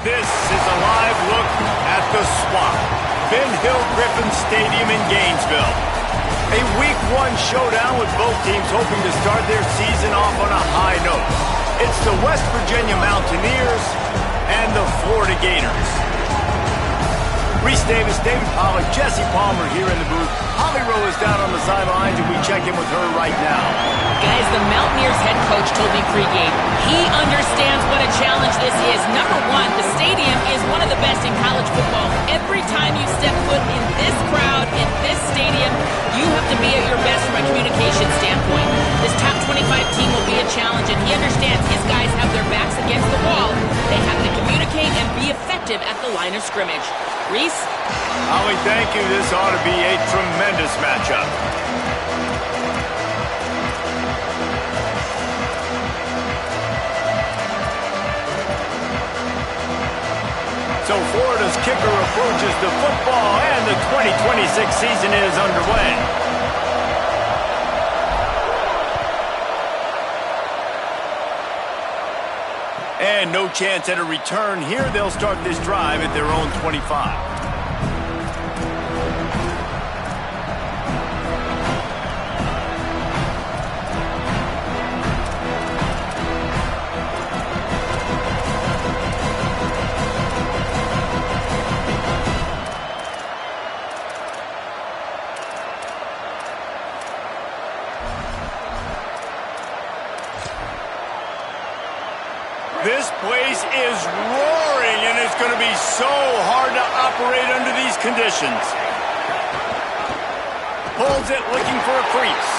This is a live look at the Swamp, Ben Hill Griffin Stadium in Gainesville. A Week 1 showdown with both teams hoping to start their season off on a high note. It's the West Virginia Mountaineers and the Florida Gators. Reese Davis, David Pollack, Jesse Palmer here in the booth. Holly Rowe is down on the sidelines, and we check in with her right now. Guys, the Mountaineers head coach told me pregame he understands what a challenge this is. Number one, the stadium is one of the best in college football. Every time you step foot in this crowd, in this stadium, you have to be at your best from a communication standpoint. This top 25 team will be a challenge, and he understands his guys have their backs against the wall. They have to communicate and be effective at the line of scrimmage. Reese? Holly, thank you. This ought to be a tremendous matchup. So Florida's kicker approaches the football, and the 2026 season is underway. And no chance at a return here. They'll start this drive at their own 25. This place is roaring, and it's going to be so hard to operate under these conditions. Pulls it, looking for a crease.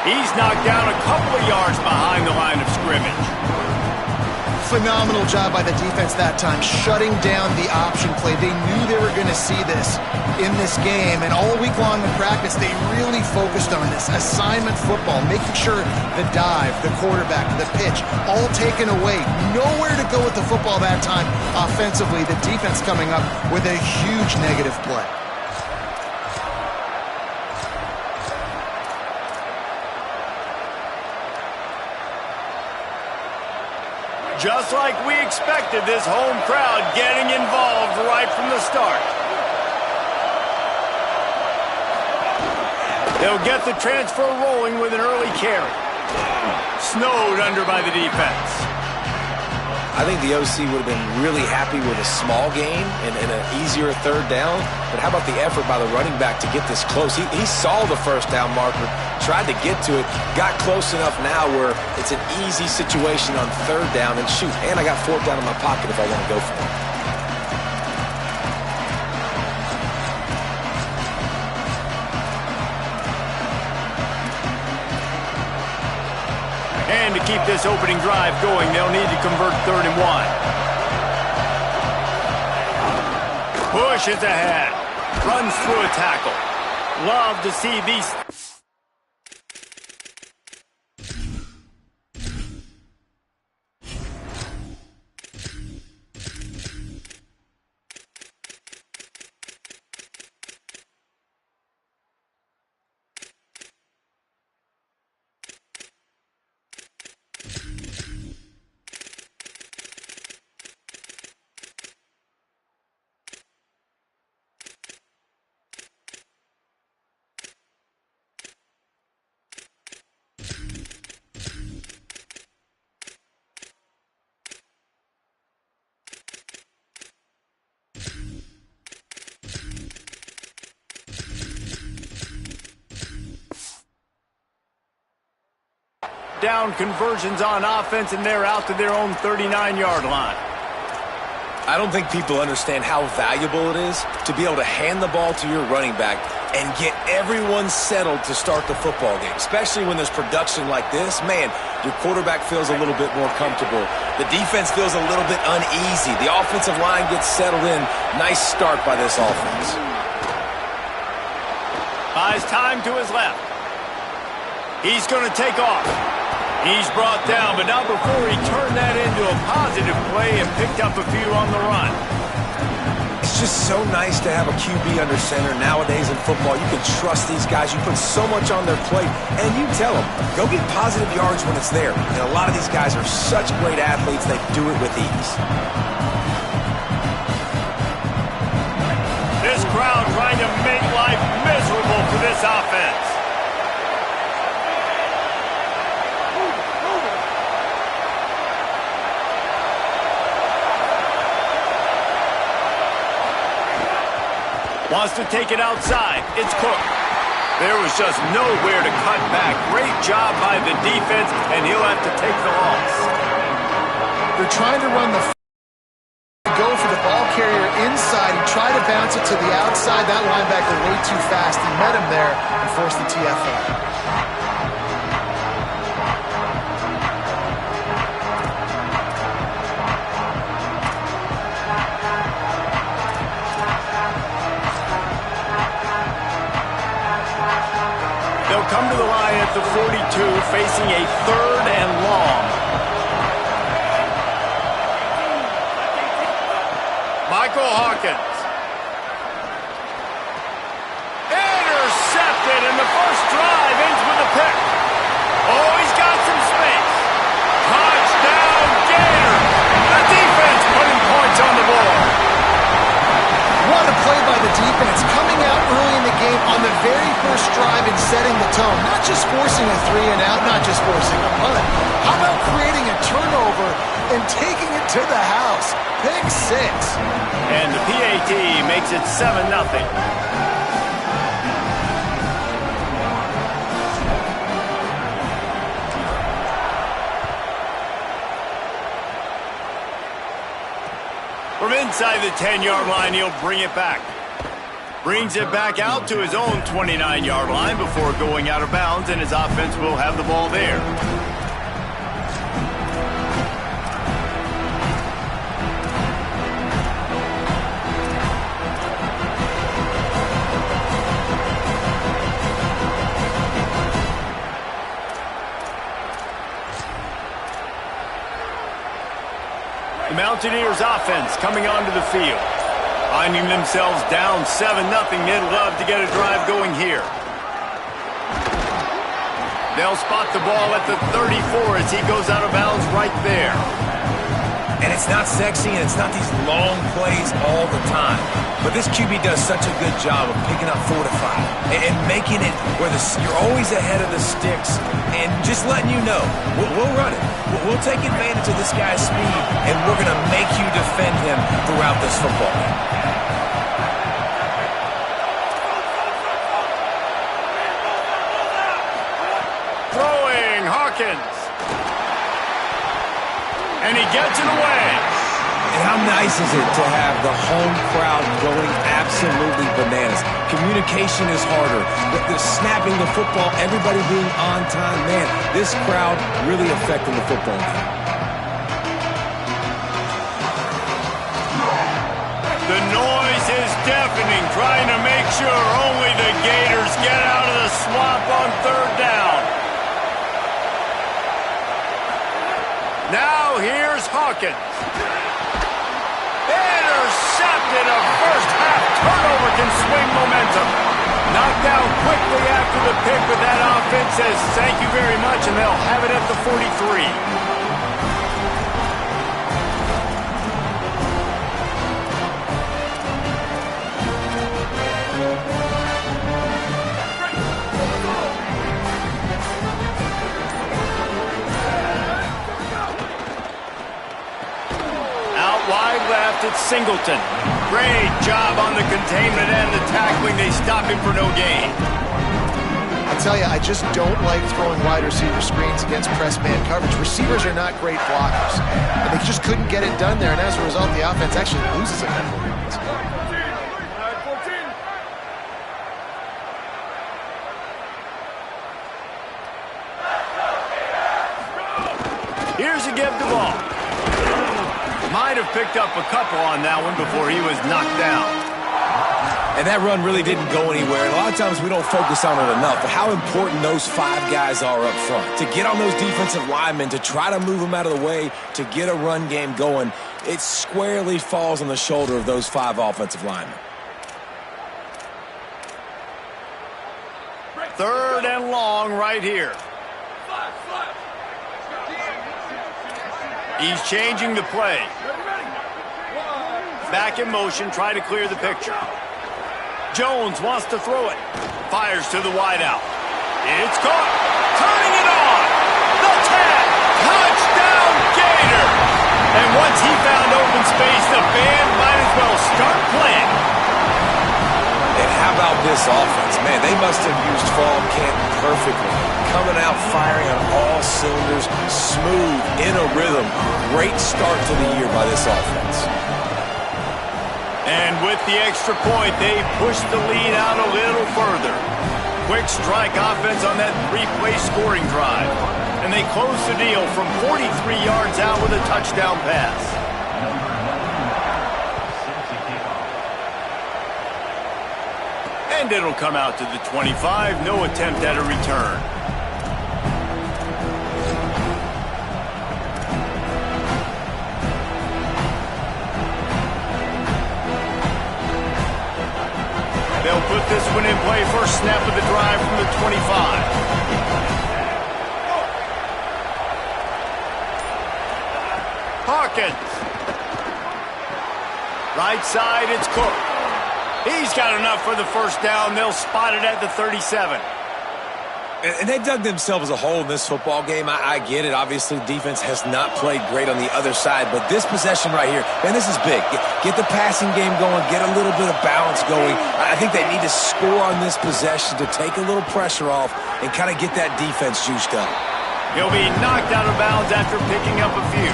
He's knocked down a couple of yards behind the line of scrimmage. Phenomenal job by the defense that time, shutting down the option play. They knew they were going to see this in this game, and all week long in practice, they really focused on this assignment football, making sure the dive, the quarterback, the pitch, all taken away. Nowhere to go with the football that time offensively. The defense coming up with a huge negative play. Just like we expected, this home crowd getting involved right from the start. They'll get the transfer rolling with an early carry. Snowed under by the defense. I think the OC would have been really happy with a small gain and an easier third down. But how about the effort by the running back to get this close? He saw the first down marker, tried to get to it, got close enough now where it's an easy situation on third down. And shoot, and I got fourth down in my pocket if I want to go for it. And to keep this opening drive going, they'll need to convert 3rd and 1. Pushes ahead. Runs through a tackle. Love to see these. Down conversions on offense, and they're out to their own 39-yard line. I don't think people understand how valuable it is to be able to hand the ball to your running back and get everyone settled to start the football game, especially when there's production like this. Man, your quarterback feels a little bit more comfortable. The defense feels a little bit uneasy. The offensive line gets settled in. Nice start by this offense. Buys time to his left. He's going to take off. He's brought down, but not before he turned that into a positive play and picked up a few on the run. It's just so nice to have a QB under center. Nowadays in football, you can trust these guys. You put so much on their plate, and you tell them, go get positive yards when it's there. And a lot of these guys are such great athletes, they do it with ease. This crowd trying to make life miserable for this offense. Wants to take it outside. It's Cook. There was just nowhere to cut back. Great job by the defense, and he'll have to take the loss. They're trying to run the go for the ball carrier inside. He tried to bounce it to the outside. That linebacker way too fast. He met him there and forced the TFL. They'll come to the line at the 42, facing a 3rd and long. Michael Hawkins. Intercepted, and the first drive ends with a pick. Oh, he's got some space. Touchdown, Gators. The defense putting points on the board. What a play by the defense, coming out early in the game on the very first drive and setting the tone. Not just forcing a 3-and-out, not just forcing a punt. How about creating a turnover and taking it to the house? Pick 6. And the PAT makes it 7-0. From inside the 10-yard line, he'll bring it back. Brings it back out to his own 29-yard line before going out of bounds, and his offense will have the ball there. The Mountaineers offense coming onto the field. Finding themselves down 7-0. They'd love to get a drive going here. They'll spot the ball at the 34 as he goes out of bounds right there. And it's not sexy, and it's not these long plays all the time. But this QB does such a good job of picking up 4 to 5 and making it where you're always ahead of the sticks and just letting you know, we'll run it. We'll take advantage of this guy's speed, and we're going to make you defend him throughout this football game. Throwing, Hawkins. And he gets it away. And how nice is it to have the home crowd going absolutely bananas? Communication is harder. The snapping the football, everybody being on time. Man, this crowd really affecting the football game. The noise is deafening, trying to make sure only the Gators get out of the swamp on 3rd down. Now here's Hawkins. Intercepted. A first-half turnover can swing momentum. Knocked down quickly after the pick, but that offense says thank you very much, and they'll have it at the 43. Wide left, it's Singleton. Great job on the containment and the tackling. They stop him for no gain. I tell you, I just don't like throwing wide receiver screens against press man coverage. Receivers are not great blockers, and they just couldn't get it done there, and as a result, the offense actually loses a couple of yards. Here's a give the ball. Might have picked up a couple on that one before he was knocked down. And that run really didn't go anywhere. And a lot of times we don't focus on it enough, but how important those 5 guys are up front. To get on those defensive linemen, to try to move them out of the way, to get a run game going, it squarely falls on the shoulder of those 5 offensive linemen. 3rd and long right here. He's changing the play. Back in motion, try to clear the picture. Jones wants to throw it. Fires to the wideout. It's caught. Turning it on. The tag. Touchdown Gator. And once he found open space, the band might as well start playing. And how about this offense? Man, they must have used fall camp perfectly. Coming out firing on all cylinders, smooth, in a rhythm. Great start to the year by this offense. And with the extra point, they push the lead out a little further. Quick strike offense on that three-play scoring drive. And they close the deal from 43 yards out with a touchdown pass. And it'll come out to the 25. No attempt at a return. They'll put this one in play. First snap of the drive from the 25. Hawkins. Right side, it's Cook. He's got enough for the first down. They'll spot it at the 37. And they dug themselves a hole in this football game. I get it. Obviously, defense has not played great on the other side. But this possession right here, man, this is big. Get the passing game going. Get a little bit of balance going. I think they need to score on this possession to take a little pressure off and kind of get that defense juiced up. He'll be knocked out of bounds after picking up a few.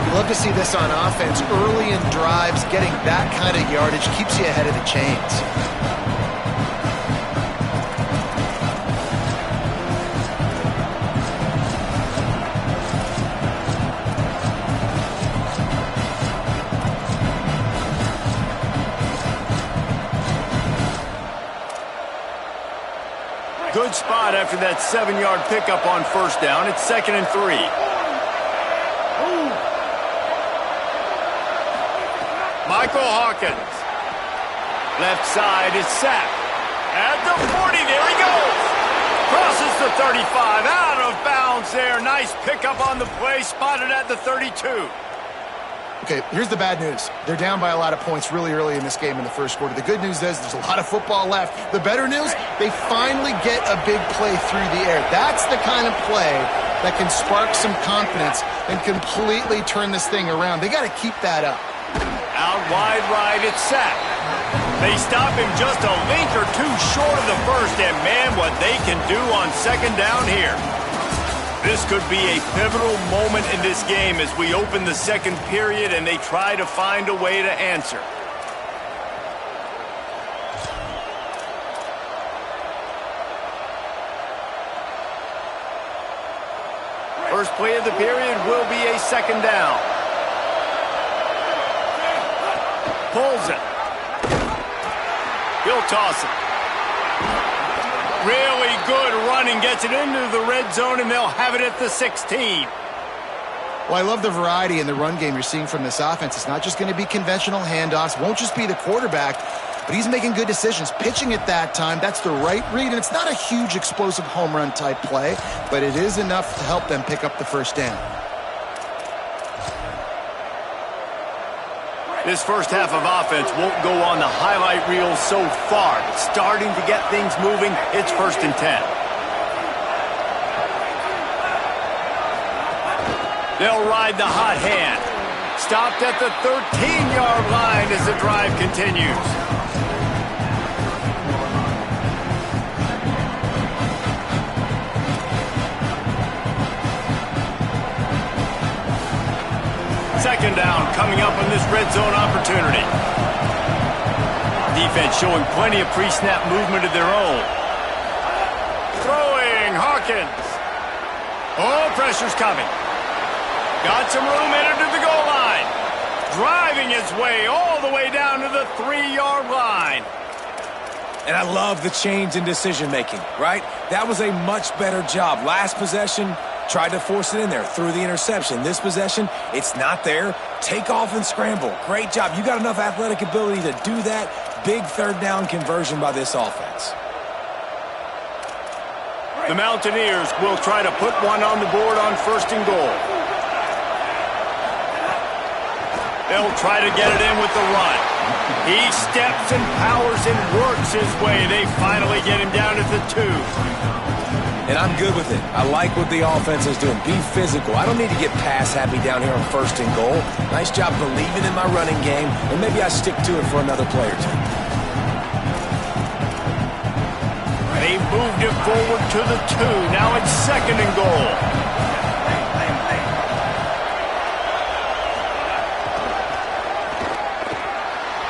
You love to see this on offense. Early in drives, getting that kind of yardage keeps you ahead of the chains. Good spot after that 7-yard pickup on first down. It's 2nd and 3. Michael Hawkins. Left side is sacked. At the 40, there he goes. Crosses the 35, out of bounds there. Nice pickup on the play, spotted at the 32. Okay, here's the bad news. They're down by a lot of points really early in this game in the first quarter. The good news is there's a lot of football left. The better news, they finally get a big play through the air. That's the kind of play that can spark some confidence and completely turn this thing around. They got to keep that up. Out wide right, it's sacked. They stop him just a link or two short of the first, and man, what they can do on second down here. This could be a pivotal moment in this game as we open the second period and they try to find a way to answer. First play of the period will be a second down. Pulls it. He'll toss it. Really good running, gets it into the red zone, and they'll have it at the 16. Well, I love the variety in the run game you're seeing from this offense. It's not just going to be conventional handoffs. Won't just be the quarterback, but he's making good decisions. Pitching at that time, that's the right read, and it's not a huge explosive home run type play, but it is enough to help them pick up the first down. This first half of offense won't go on the highlight reel so far, but starting to get things moving, it's 1st and 10. They'll ride the hot hand. Stopped at the 13-yard line as the drive continues. Second down coming up on this red zone opportunity. Defense showing plenty of pre-snap movement of their own. Throwing, Hawkins. Oh, pressure's coming. Got some room, entered to the goal line. Driving his way all the way down to the 3-yard line. And I love the change in decision-making, right? That was a much better job. Last possession, tried to force it in there, threw the interception. This possession, it's not there. Take off and scramble. Great job. You got enough athletic ability to do that. Big third down conversion by this offense. The Mountaineers will try to put one on the board on 1st and goal. They'll try to get it in with the run. He steps and powers and works his way. They finally get him down at the 2. And I'm good with it. I like what the offense is doing. Be physical. I don't need to get pass happy down here on 1st and goal. Nice job believing in my running game, and maybe I stick to it for another play or two. They moved it forward to the 2. Now it's 2nd and goal.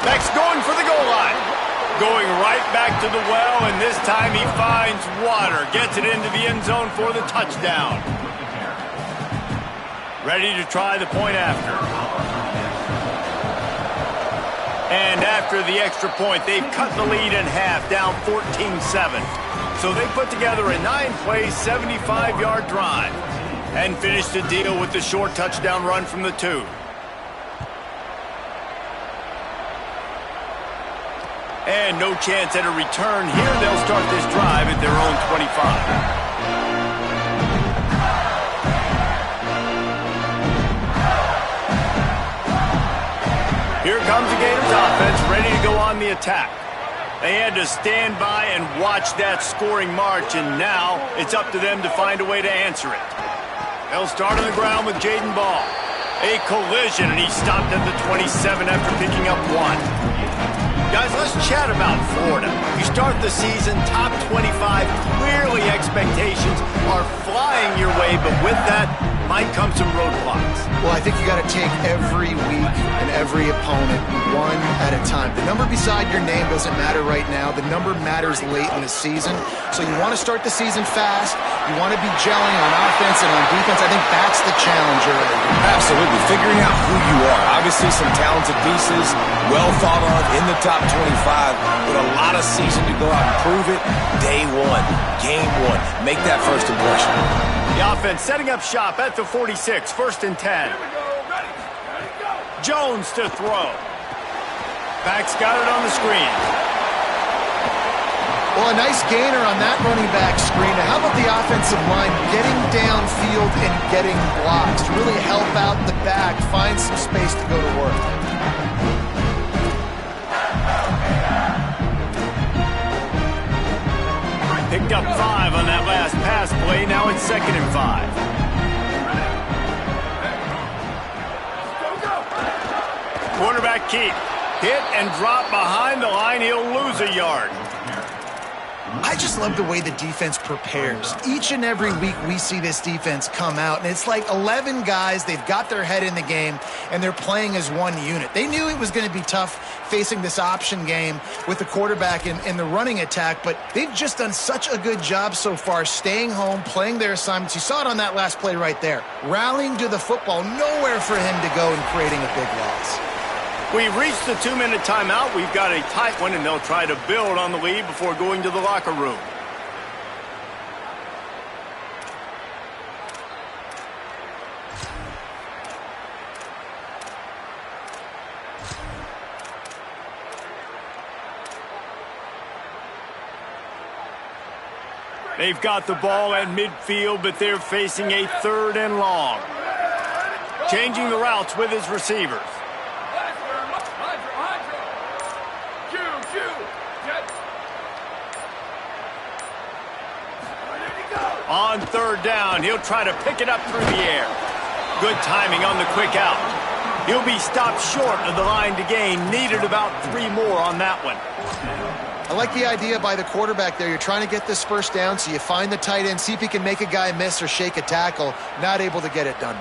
Beck's going for the goal line. Going right back to the well, and this time he finds water. Gets it into the end zone for the touchdown. Ready to try the point after. And after the extra point, they've cut the lead in half, down 14-7. So they put together a 9-play, 75-yard drive and finished the deal with the short touchdown run from the 2. And no chance at a return here. They'll start this drive at their own 25. Here comes the Gators offense, ready to go on the attack. They had to stand by and watch that scoring march, and now it's up to them to find a way to answer it. They'll start on the ground with Jaden Ball. A collision, and he stopped at the 27 after picking up 1. Guys, let's chat about Florida. You start the season top 25. Clearly expectations are flying your way, but with that might come some roadblocks. Well, I think you got to take every week and every opponent one at a time. The number beside your name doesn't matter right now. The number matters late in the season. So you want to start the season fast. You want to be gelling on offense and on defense. I think that's the challenge early. Absolutely. Figuring out who you are. Obviously some talented pieces, well thought of in the top 25, but a lot of season to go out and prove it. Day 1, game 1. Make that first impression. The offense setting up shop at the 46, 1st and 10. Jones to throw. Back's got it on the screen. Well, a nice gainer on that running back screen. Now, how about the offensive line getting downfield and getting blocks to really help out the back, find some space to go to work? Picked up 5 on that last pass play. Now it's 2nd and 5. Quarterback keep. Hit and drop behind the line. He'll lose a yard. I just love the way the defense prepares. Each and every week we see this defense come out, and it's like 11 guys. They've got their head in the game, and they're playing as one unit. They knew it was going to be tough facing this option game with the quarterback in the running attack, but they've just done such a good job so far staying home, playing their assignments. You saw it on that last play right there. Rallying to the football, nowhere for him to go and creating a big loss. We've reached the 2-minute timeout. We've got a tight one, and they'll try to build on the lead before going to the locker room. They've got the ball at midfield, but they're facing a 3rd and long. Changing the routes with his receivers. On 3rd down, he'll try to pick it up through the air. Good timing on the quick out. He'll be stopped short of the line to gain. Needed about 3 more on that one. I like the idea by the quarterback there. You're trying to get this first down, so you find the tight end, see if he can make a guy miss or shake a tackle. Not able to get it done.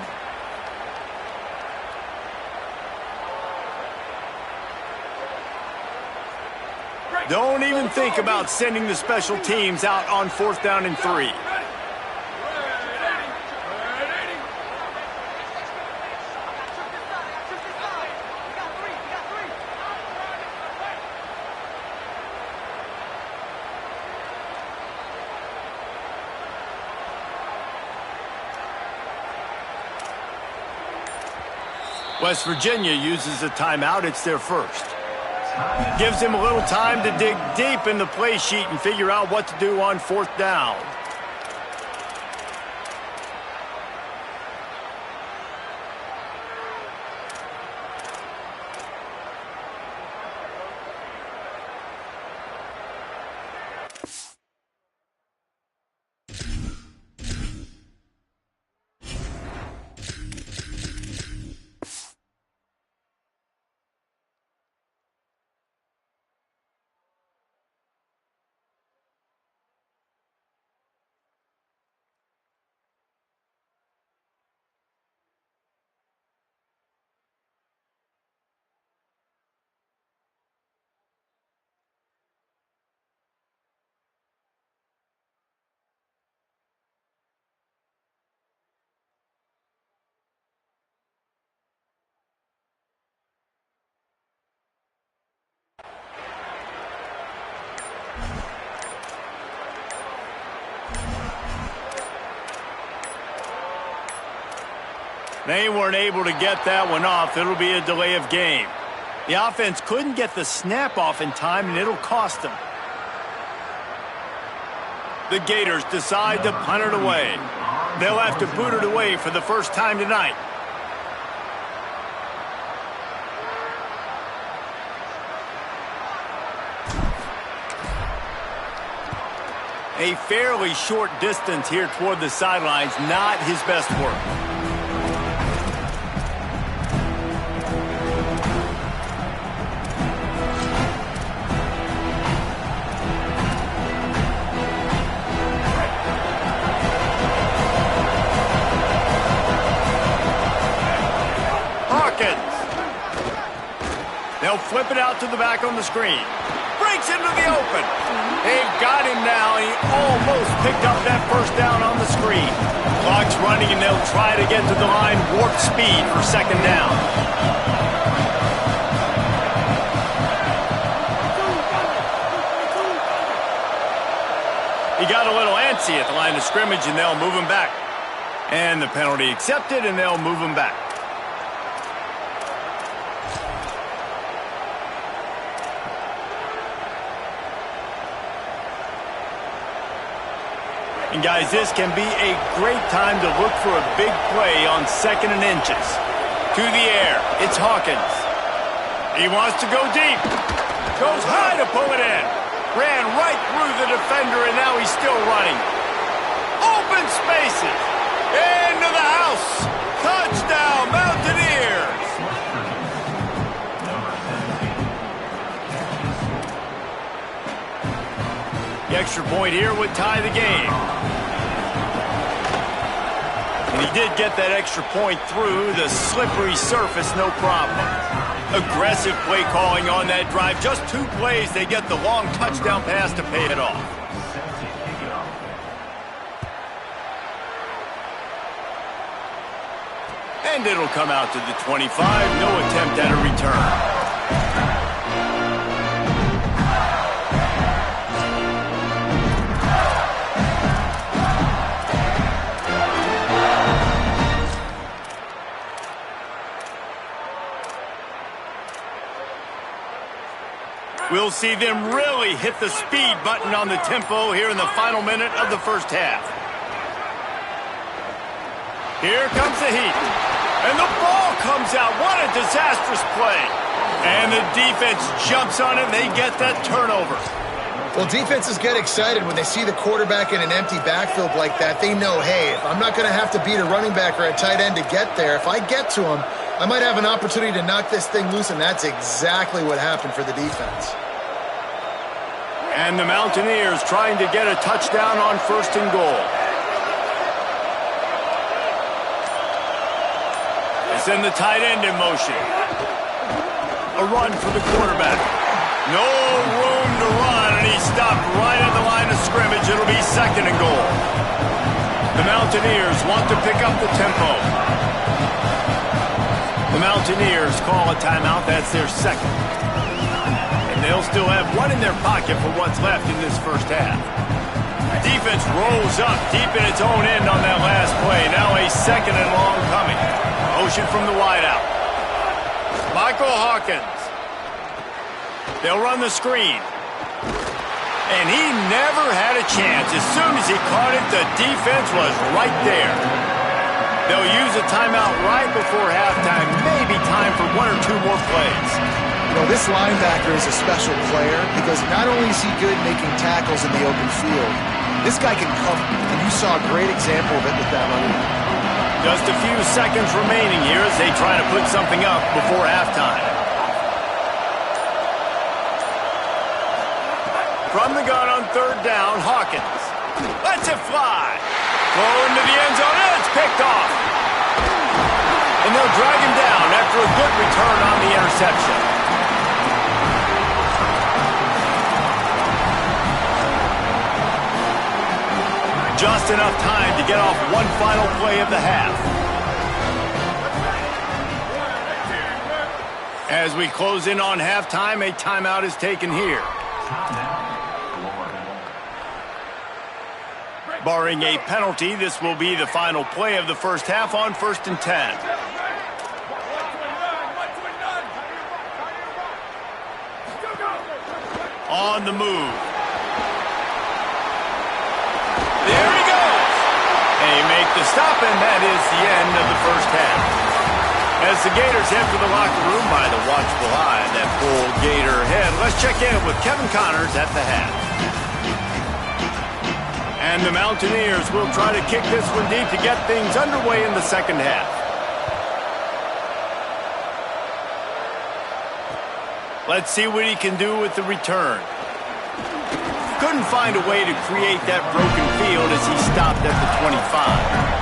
Don't even think about sending the special teams out on 4th down and 3. West Virginia uses a timeout. It's their first. Gives him a little time to dig deep in the play sheet and figure out what to do on 4th down. They weren't able to get that one off. It'll be a delay of game. The offense couldn't get the snap off in time, and it'll cost them. The Gators decide to punt it away. They'll have to boot it away for the first time tonight. A fairly short distance here toward the sidelines, not his best work. They'll flip it out to the back on the screen. Breaks into the open. They've got him now, and he almost picked up that first down on the screen. Clock's running, and they'll try to get to the line warp speed for second down. He got a little antsy at the line of scrimmage, and they'll move him back. And the penalty accepted, and they'll move him back. And guys, this can be a great time to look for a big play on 2nd and inches. To the air, it's Hawkins. He wants to go deep. Goes high to pull it in. Ran right through the defender, and now he's still running. Open spaces. Into the house. Touchdown, Mountaineers. The extra point here would tie the game. And he did get that extra point through the slippery surface, no problem. Aggressive play calling on that drive. Just 2 plays, they get the long touchdown pass to pay it off. And it'll come out to the 25. No attempt at a return. We'll see them really hit the speed button on the tempo here in the final minute of the first half. Here comes the heat. And the ball comes out. What a disastrous play. And the defense jumps on it, and they get that turnover. Well, defenses get excited when they see the quarterback in an empty backfield like that. They know, hey, if I'm not going to have to beat a running back or a tight end to get there, if I get to him, I might have an opportunity to knock this thing loose, and that's exactly what happened for the defense. And the Mountaineers trying to get a touchdown on 1st and goal. They send the tight end in motion. A run for the quarterback. No room to run, and he stopped right at the line of scrimmage. It'll be 2nd and goal. The Mountaineers want to pick up the tempo. The Mountaineers call a timeout. That's their 2nd. And they'll still have 1 in their pocket for what's left in this first half. Defense rolls up deep in its own end on that last play. Now a 2nd and long coming. Motion from the wideout. Michael Hawkins. They'll run the screen. And he never had a chance. As soon as he caught it, the defense was right there. They'll use a timeout right before halftime. Maybe time for 1 or 2 more plays. You know, this linebacker is a special player because not only is he good making tackles in the open field, this guy can cover, and you saw a great example of it with that running back. Just a few seconds remaining here as they try to put something up before halftime. From the gun on 3rd down, Hawkins lets it fly. Throw into the end zone, and it's picked off. And they'll drag him down after a good return on the interception. Just enough time to get off one final play of the half. As we close in on halftime, a timeout is taken here. Barring a penalty, this will be the final play of the first half on 1st and 10. On the move. There he goes. They make the stop, and that is the end of the first half. As the Gators head for the locker room by the watchful eye, that full Gator head, let's check in with Kevin Connors at the half. And the Mountaineers will try to kick this one deep to get things underway in the second half. Let's see what he can do with the return. Couldn't find a way to create that broken field as he stopped at the 25.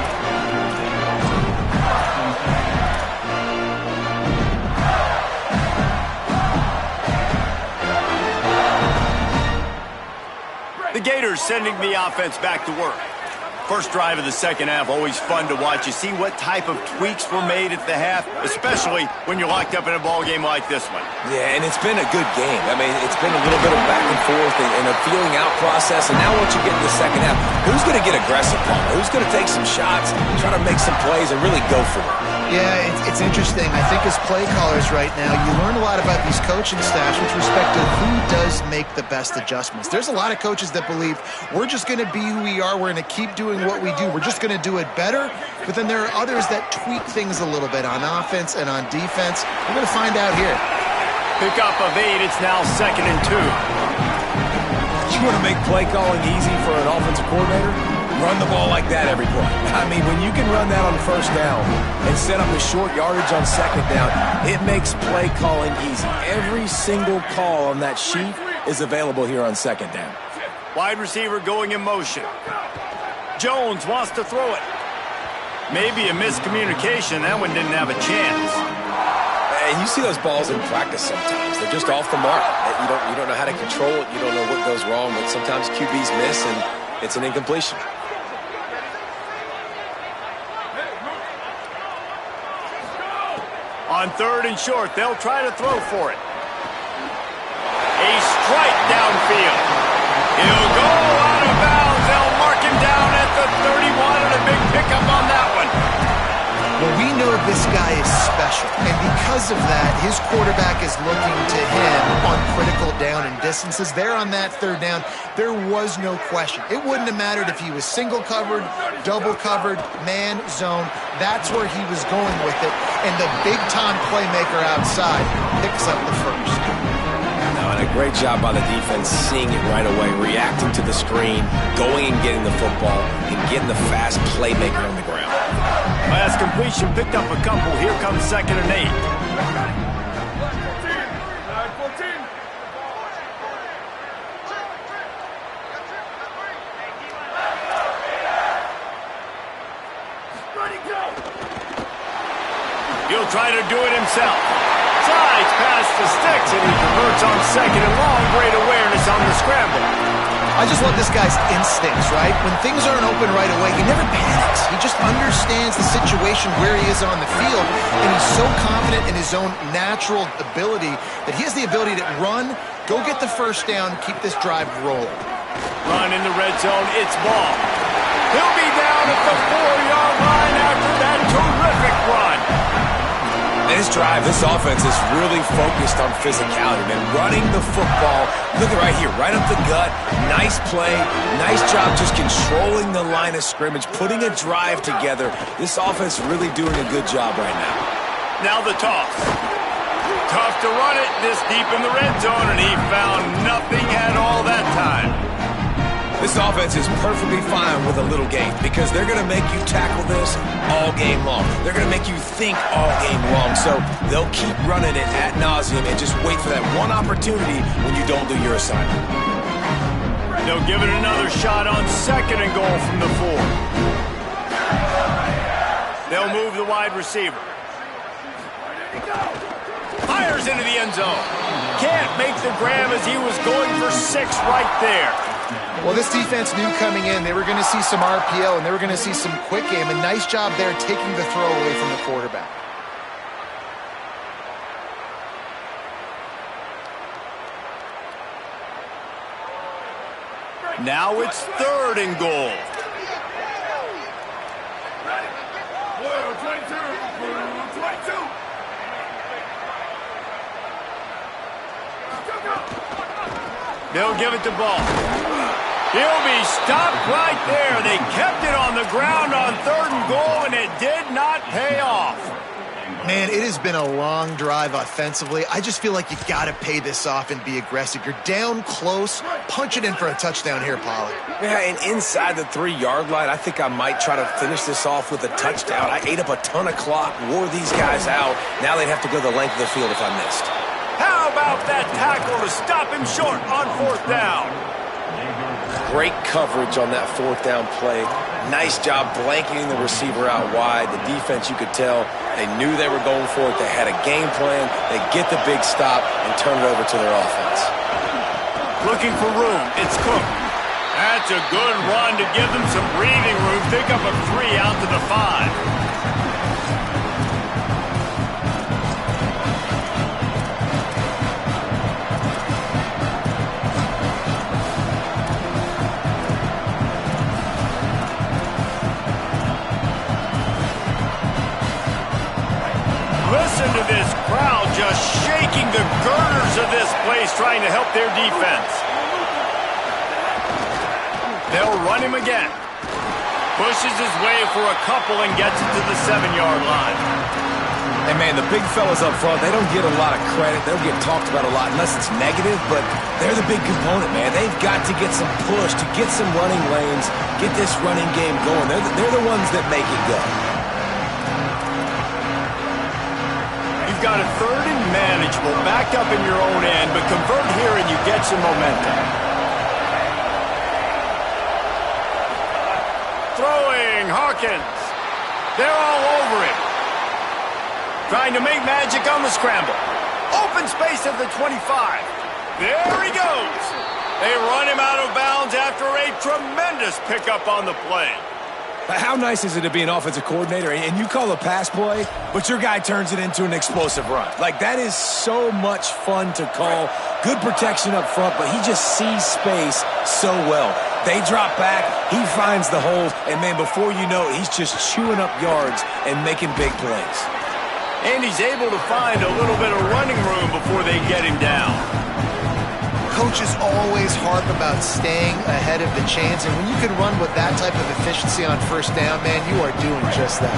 The Gators sending the offense back to work. First drive of the second half, always fun to watch. You see what type of tweaks were made at the half, especially when you're locked up in a ball game like this one. Yeah, and it's been a good game. I mean, it's been a little bit of back and forth and a feeling out process. And now once you get in the second half, who's going to get aggressive, Paul? Who's going to take some shots, try to make some plays, and really go for it? Yeah, it's interesting. I think as play callers right now, you learn a lot about these coaching staffs with respect to who does make the best adjustments. There's a lot of coaches that believe we're just going to be who we are. We're going to keep doing what we do. We're just going to do it better. But then there are others that tweak things a little bit on offense and on defense. We're going to find out here. Pick up of 8. It's now 2nd and 2. You want to make play calling easy for an offensive coordinator? Run the ball like that every play. I mean, when you can run that on first down and set up the short yardage on second down, it makes play calling easy. Every single call on that sheet is available here on second down. Wide receiver going in motion. Jones wants to throw it. Maybe a miscommunication. That one didn't have a chance. And you see those balls in practice sometimes. They're just off the mark. You don't know how to control it. You don't know what goes wrong, but sometimes QBs miss and it's an incompletion. On 3rd and short, they'll try to throw for it. A strike downfield. He'll go out of bounds. They'll mark him down at the 31 and a big pickup on that one. Well, we know this guy is special, and because of that, his quarterback is looking to him on critical down and distances. There on that 3rd down, there was no question. It wouldn't have mattered if he was single covered, double covered, man, zone. That's where he was going with it, and the big-time playmaker outside picks up the first. And a great job by the defense seeing it right away, reacting to the screen, going and getting the football, and getting the fast playmaker on the ground. Last completion, picked up a couple. Here comes 2nd and 8. He'll try to do it himself. Slides past the sticks, and he converts on 2nd and long. Great awareness on the scramble. I just love this guy's instincts, right? When things aren't open right away, he never panics. He just understands the situation where he is on the field, and he's so confident in his own natural ability that he has the ability to run, go get the first down, keep this drive rolling. Run in the red zone, it's ball. He'll be down at the 4-yard line after that terrific run. This drive, this offense is really focused on physicality, man. Running the football, look at right here, right up the gut. Nice play, nice job just controlling the line of scrimmage, putting a drive together. This offense really doing a good job right now. Now the toss. Tough to run it this deep in the red zone, and he found nothing at all that time. This offense is perfectly fine with a little game because they're going to make you tackle this all game long. They're going to make you think all game long. So they'll keep running it ad nauseum and just wait for that one opportunity when you don't do your assignment. They'll give it another shot on 2nd and goal from the 4. They'll move the wide receiver. Fires into the end zone. Can't make the grab as he was going for 6 right there. Well, this defense knew coming in they were going to see some RPO and they were going to see some quick game. A nice job there taking the throw away from the quarterback. Now it's 3rd and goal. They'll give it to Ball. He'll be stopped right there. They kept it on the ground on 3rd and goal, and it did not pay off. Man, it has been a long drive offensively. I just feel like you got to pay this off and be aggressive. You're down close. Punch it in for a touchdown here, Pollard. Yeah, and inside the 3-yard line, I think I might try to finish this off with a touchdown. I ate up a ton of clock, wore these guys out. Now they'd have to go the length of the field if I missed. How about that tackle to stop him short on 4th down? Great coverage on that 4th down play. Nice job blanketing the receiver out wide. The defense, you could tell, they knew they were going for it. They had a game plan. They get the big stop and turn it over to their offense. Looking for room. It's Cook. That's a good run to give them some breathing room. Pick up a 3 out to the 5. Listen to this crowd just shaking the girders of this place trying to help their defense. They'll run him again. Pushes his way for a couple and gets it to the 7-yard line. Hey, man, the big fellas up front, they don't get a lot of credit. They don't get talked about a lot unless it's negative, but they're the big component, man. They've got to get some push, to get some running lanes, get this running game going. They're the ones that make it go. You've got a 3rd and manageable, backed up in your own end, but convert here and you get some momentum. Throwing, Hawkins. They're all over him. Trying to make magic on the scramble. Open space at the 25. There he goes. They run him out of bounds after a tremendous pickup on the play. How nice is it to be an offensive coordinator and you call a pass play, but your guy turns it into an explosive run? Like, that is so much fun to call. Good protection up front, but he just sees space so well. They drop back, he finds the holes, and, man, before you know it, he's just chewing up yards and making big plays. And he's able to find a little bit of running room before they get him down. Coaches always harp about staying ahead of the chains, and when you can run with that type of efficiency on 1st down, man, you are doing just that.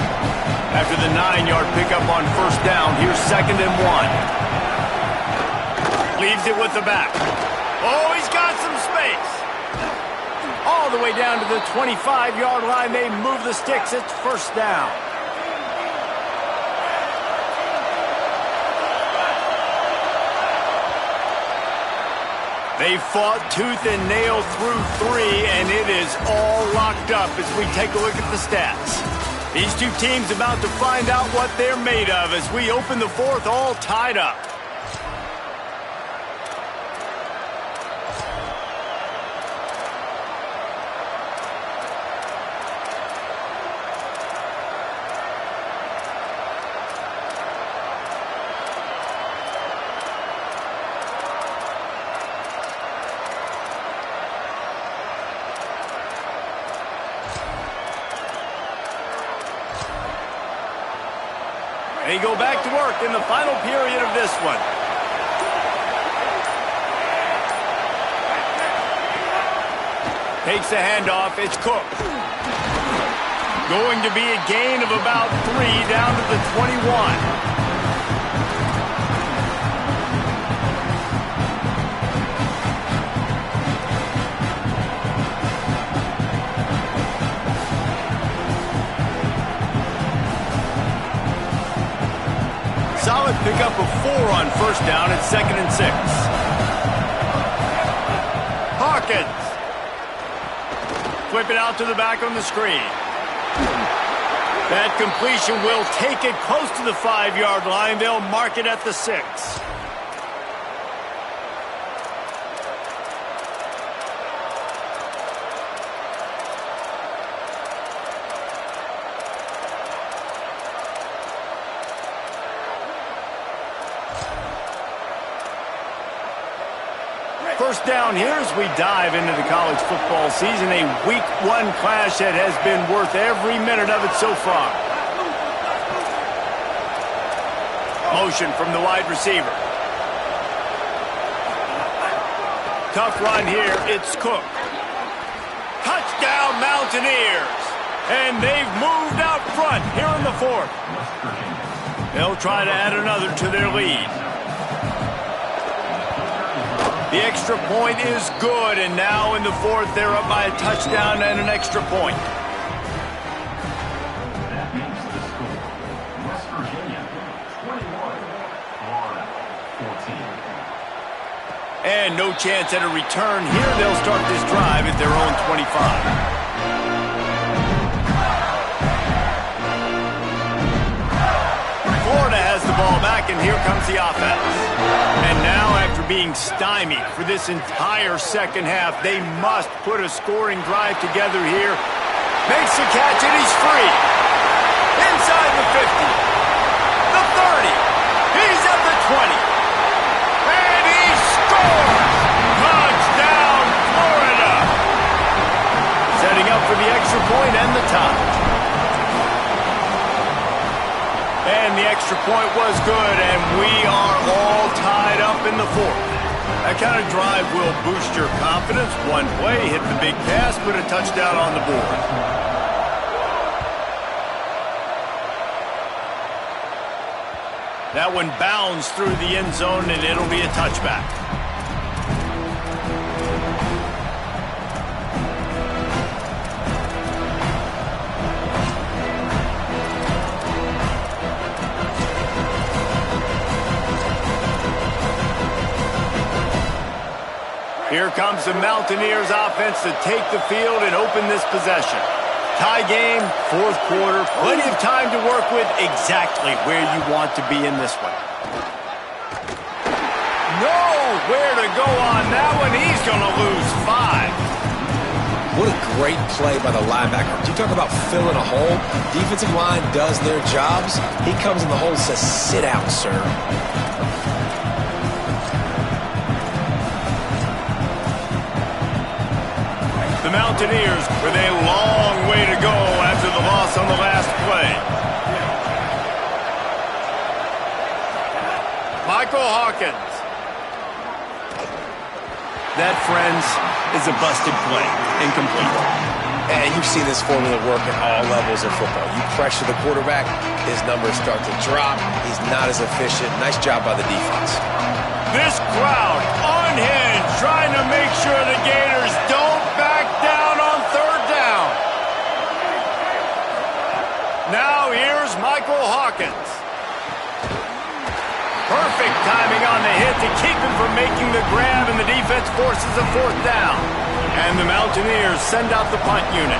After the 9-yard pickup on 1st down, here's 2nd and 1. Leaves it with the back. Oh, he's got some space. All the way down to the 25-yard line, they move the sticks. It's 1st down. They fought tooth and nail through 3, and it is all locked up as we take a look at the stats. These two teams about to find out what they're made of as we open the 4th all tied up. They go back to work in the final period of this one. Takes the handoff. It's Cook. Going to be a gain of about 3 down to the 21. Solid pickup of 4 on 1st down at 2nd and 6. Hawkins. Flip it out to the back on the screen. That completion will take it close to the 5-yard line. They'll mark it at the 6. First down here as we dive into the college football season. A Week 1 clash that has been worth every minute of it so far. Motion from the wide receiver. Tough run here. It's Cook. Touchdown, Mountaineers. And they've moved out front here in the fourth. They'll try to add another to their lead. The extra point is good, and now in the fourth, they're up by a touchdown and an extra point. And no chance at a return here. They'll start this drive at their own 25. Florida has the ball back, and here comes the offense. And now, after being stymied for this entire second half, they must put a scoring drive together here. Makes the catch, and he's free. Inside the 50. The 30. He's at the 20. And he scores! Touchdown, Florida! Setting up for the extra point and the tie. And the extra point was good, and we are all tied up in the fourth. That kind of drive will boost your confidence. One play, hit the big pass, put a touchdown on the board. That one bounds through the end zone, and it'll be a touchback. Here comes the Mountaineers offense to take the field and open this possession. Tie game, fourth quarter, plenty of time to work with, exactly where you want to be in this one. Nowhere to go on that one. He's going to lose 5. What a great play by the linebacker. You talk about filling a hole. Defensive line does their jobs. He comes in the hole and says, sit out, sir. The Mountaineers with a long way to go after the loss on the last play. Michael Hawkins. That, friends, is a busted play. Incomplete. And you've seen this formula work at all levels of football. You pressure the quarterback, his numbers start to drop. He's not as efficient. Nice job by the defense. This crowd unhinged, trying to make sure the Gators don't back down on third down. Now here's Michael Hawkins. Perfect timing on the hit to keep him from making the grab, and the defense forces a fourth down. And the Mountaineers send out the punt unit.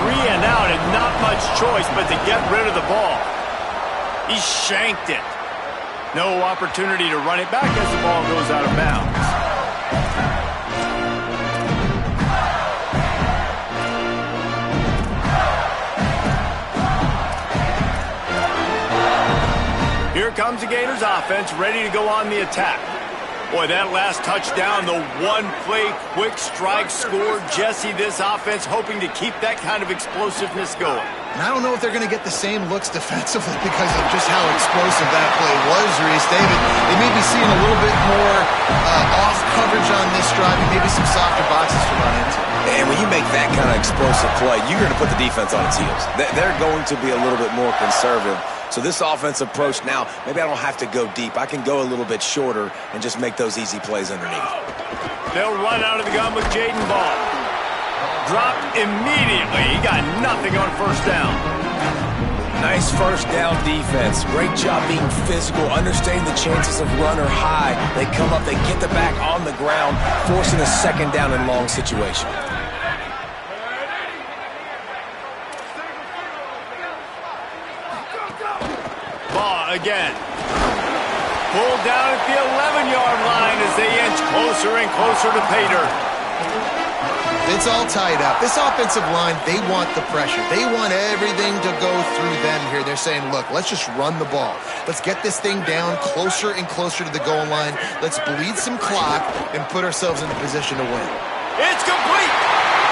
3 and out, and not much choice but to get rid of the ball. He shanked it. No opportunity to run it back as the ball goes out of bounds. Here comes the Gators offense, ready to go on the attack. Boy, that last touchdown, the one-play quick strike score. Jesse, this offense hoping to keep that kind of explosiveness going. And I don't know if they're going to get the same looks defensively because of just how explosive that play was, Reese. David, they may be seeing a little bit more off coverage on this drive and maybe some softer boxes to run into. And when you make that kind of explosive play, you're going to put the defense on its heels. They're going to be a little bit more conservative. So this offense approach now, maybe I don't have to go deep. I can go a little bit shorter and just make those easy plays underneath. They'll run out of the gun with Jaden Ball. Dropped immediately. He got nothing on first down. Nice first down defense. Great job being physical, understanding the chances of run or high. They come up, they get the back on the ground, forcing a second down and long situation. Ball again. Pulled down at the 11-yard line as they inch closer and closer to pay dirt. It's all tied up. This offensive line, they want the pressure. They want everything to go through them here. They're saying, look, let's just run the ball. Let's get this thing down closer and closer to the goal line. Let's bleed some clock and put ourselves in a position to win. It's complete.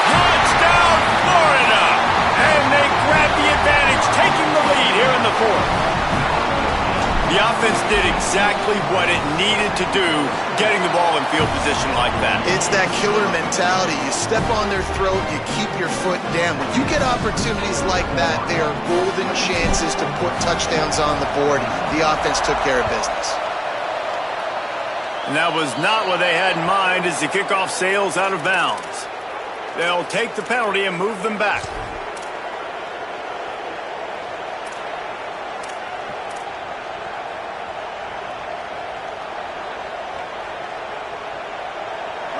Touchdown, Florida. And they grab the advantage, taking the lead here in the fourth. The offense did exactly what it needed to do, getting the ball in field position like that. It's that killer mentality. You step on their throat, you keep your foot down. When you get opportunities like that, they are golden chances to put touchdowns on the board. The offense took care of business. And that was not what they had in mind as the kickoff sails out of bounds. They'll take the penalty and move them back.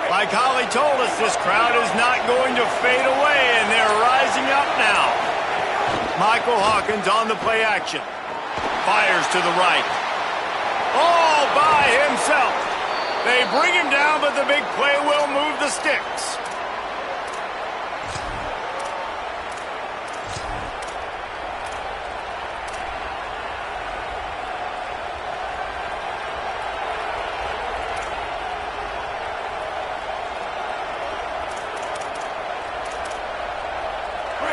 Like Holly told us, this crowd is not going to fade away, and they're rising up now. Michael Hawkins on the play action. Fires to the right. All by himself. They bring him down, but the big play will move the sticks.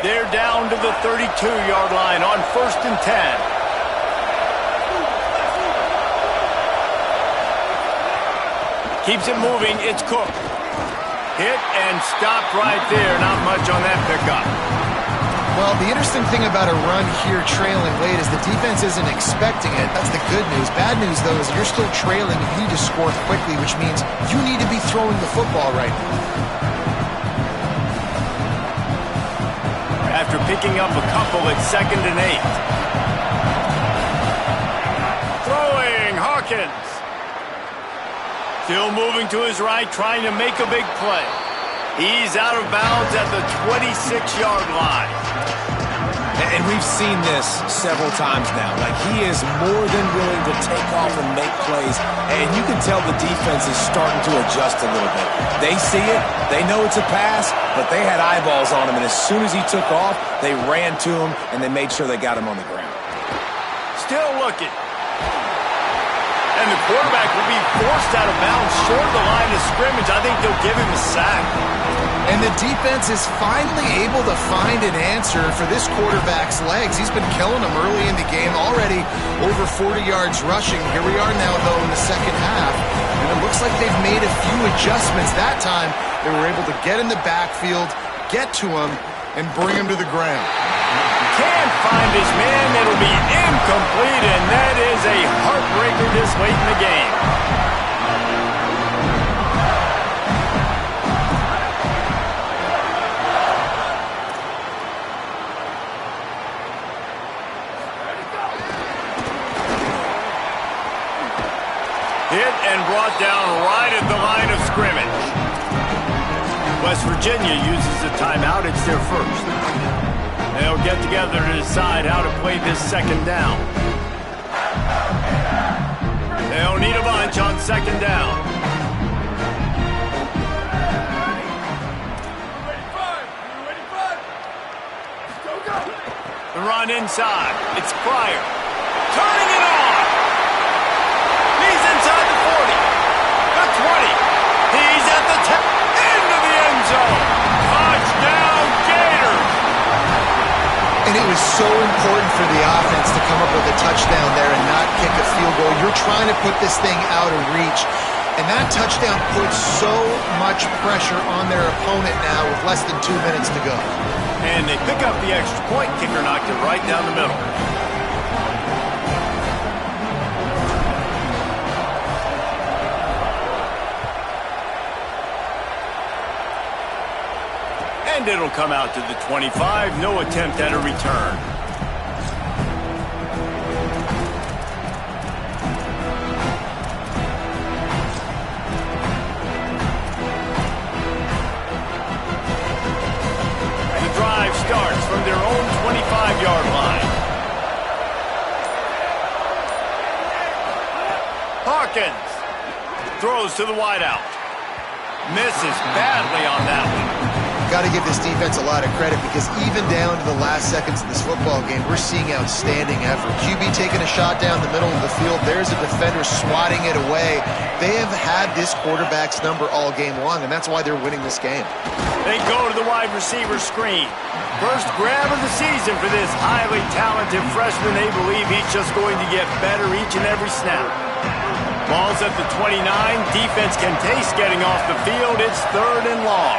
They're down to the 32-yard line on 1st and 10. Keeps it moving. It's Cook. Hit and stopped right there. Not much on that pickup. Well, the interesting thing about a run here trailing late is the defense isn't expecting it. That's the good news. Bad news, though, is you're still trailing. You need to score quickly, which means you need to be throwing the football right now. After picking up a couple at 2nd and 8. Throwing, Hawkins. Still moving to his right, trying to make a big play. He's out of bounds at the 26-yard line. And we've seen this several times now. Like, he is more than willing to take off and make plays. And you can tell the defense is starting to adjust a little bit. They see it. They know it's a pass, but they had eyeballs on him. And as soon as he took off, they ran to him, and they made sure they got him on the ground. Still looking. And the quarterback will be forced out of bounds short of the line of scrimmage. I think they'll give him a sack. And the defense is finally able to find an answer for this quarterback's legs. He's been killing them early in the game, already over 40 yards rushing. Here we are now, though, in the second half. And it looks like they've made a few adjustments. That time, they were able to get in the backfield, get to him, and bring him to the ground. Can't find his man. It'll be incomplete, and that is a heartbreaker this late in the game. Hit and brought down right at the line of scrimmage. West Virginia uses a timeout. It's their first. They'll get together to decide how to play this second down. They'll need a bunch on second down. The run inside. It's Pryor. Turning it on. He's inside the 40. The 20. He's at the 10. Into the end zone. Touchdown, Gators. And it was so important for the offense to come up with a touchdown there and not kick a field goal. You're trying to put this thing out of reach. And that touchdown puts so much pressure on their opponent now with less than 2 minutes to go. And they pick up the extra point. Kicker knocked it right down the middle. And it'll come out to the 25. No attempt at a return. The drive starts from their own 25-yard line. Hawkins throws to the wideout. Misses badly on that one. Got to give this defense a lot of credit because even down to the last seconds of this football game, we're seeing outstanding effort. QB taking a shot down the middle of the field. There's a defender swatting it away. They have had this quarterback's number all game long, and that's why they're winning this game. They go to the wide receiver screen. First grab of the season for this highly talented freshman. They believe he's just going to get better each and every snap. Ball's at the 29. Defense can taste getting off the field. It's 3rd and long.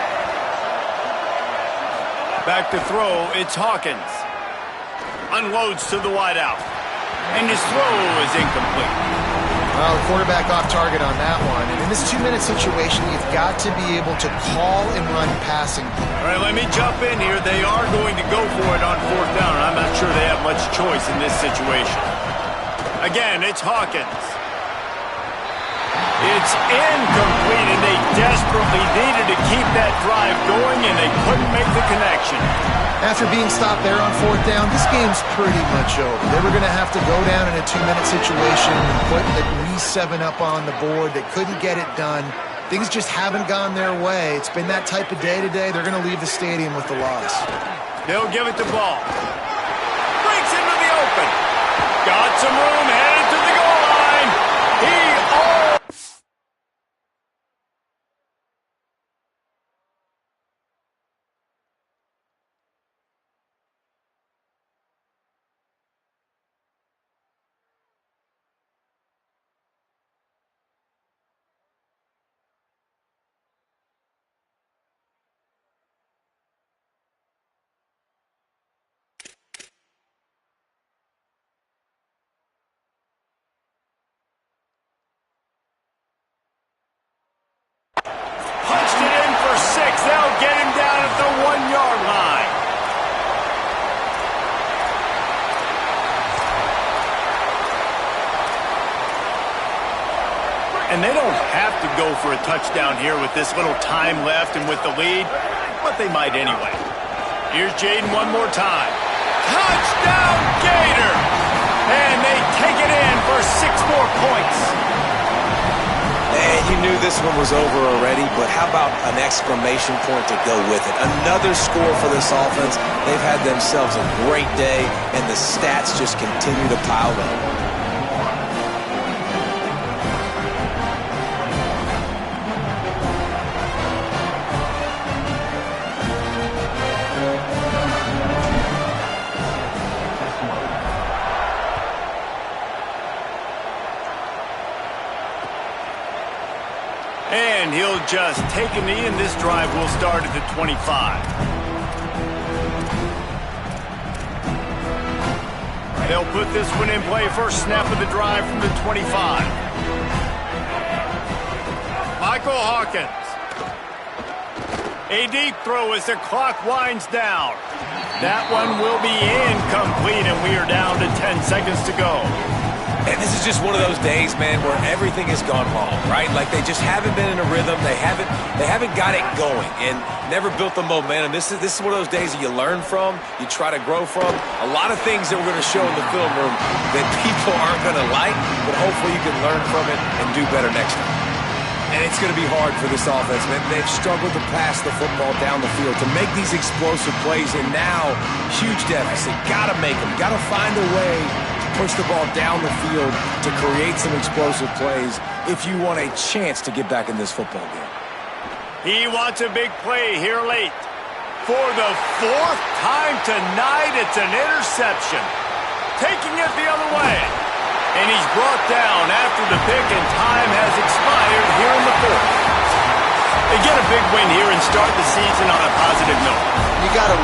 Back to throw, it's Hawkins. Unloads to the wideout. And his throw is incomplete. Well, the quarterback off target on that one. And in this 2-minute situation, you've got to be able to call and run passing. All right, let me jump in here. They are going to go for it on 4th down. I'm not sure they have much choice in this situation. Again, it's Hawkins. It's incomplete, and they desperately needed to keep that drive going, and they couldn't make the connection. After being stopped there on 4th down, this game's pretty much over. They were going to have to go down in a 2-minute situation and put at least 7 up on the board. They couldn't get it done. Things just haven't gone their way. It's been that type of day today. They're going to leave the stadium with the loss. They'll give it to Ball. Breaks into the open. Got some room, headed to the goal line. Punched it in for 6. They'll get him down at the 1-yard line. And they don't have to go for a touchdown here with this little time left and with the lead, but they might anyway. Here's Jaden one more time. Touchdown, Gator! And they take it in for 6 more points. And you knew this one was over already, but how about an exclamation point to go with it? Another score for this offense. They've had themselves a great day, and the stats just continue to pile up. And he'll just take a knee, and this drive will start at the 25. They'll put this one in play. First snap of the drive from the 25. Michael Hawkins. A deep throw as the clock winds down. That one will be incomplete, and we are down to 10 seconds to go. And this is just one of those days, man, where everything has gone wrong, right? Like they just haven't been in a rhythm. They haven't got it going and never built the momentum. This is one of those days that you learn from, you try to grow from. A lot of things that we're going to show in the film room that people aren't going to like, but hopefully you can learn from it and do better next time. And it's going to be hard for this offense, man. They've struggled to pass the football down the field, to make these explosive plays, and now huge deficit. Got to make them. Got to find a way to push the ball down the field to create some explosive plays if you want a chance to get back in this football game. He wants a big play here late. For the 4th time tonight, it's an interception. Taking it the other way. And he's brought down after the pick, and time has expired here in the 4th. They get a big win here and start the season on a positive note. You got to